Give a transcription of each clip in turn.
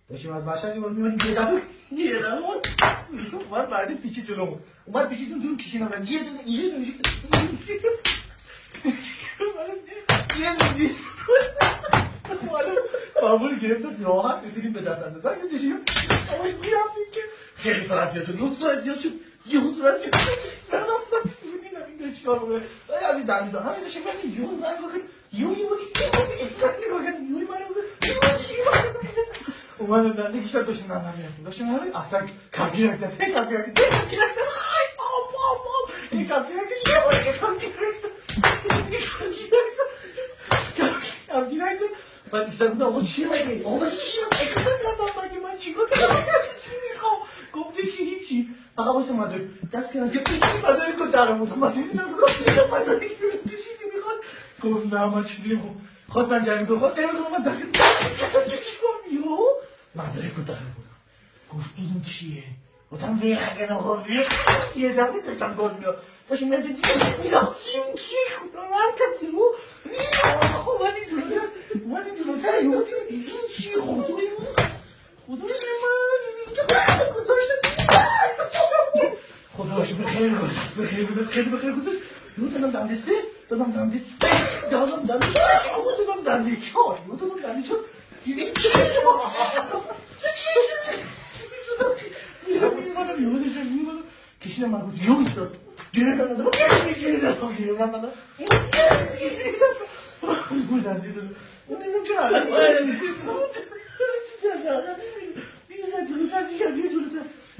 داشتیم از مشهد می‌اومدیم یه دفعه اومد بعد پیچید جلومون اومد پیچیدون جلو کشیدن و یه دونه معمول گرفت راحت میتونیم به دست اندازن یه دشیم اما میرفتیم که خیلی فرقیاتون یه شد یه صورت شد من رفتم بودیم این دشکار بوده همین دمیزان همین دشیم من یه اومدم دنده کشتر داشتیم نمیرفتیم داشتیم همین اصلا کفی رکتم این کفی رکتم من ایستر بودم آقا چی مگه؟ آقا چی مگه؟ من چی کنم؟ گفتش هیچی فقط واسه مداری دست کنم که مداری کن درم بودم مداری مداری چیزی میخواد گفت نه من چیزی نمیخوام خواست من جنگ دو خواست نمیخوام من دقیق چی کنم یو مداری کن درم بودم گفت این چیه؟ گفتم ریخه نخواه یه دفعه داشتم گاز میاد باشه من دیگه میرم چی خدا من کسی رو اومدی جلوتر یهودی این چی خدای من خداش بخیر خیلی بخیر گذاشت دادم دنده کشیدم من بود یه ایستاد گیره دادم بودن دیدم اون دیدم چه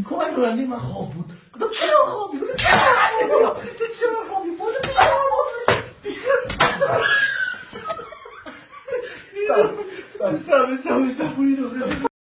کمک کننده من خواب بود گفتم چرا خوابی؟ چرا خوابی؟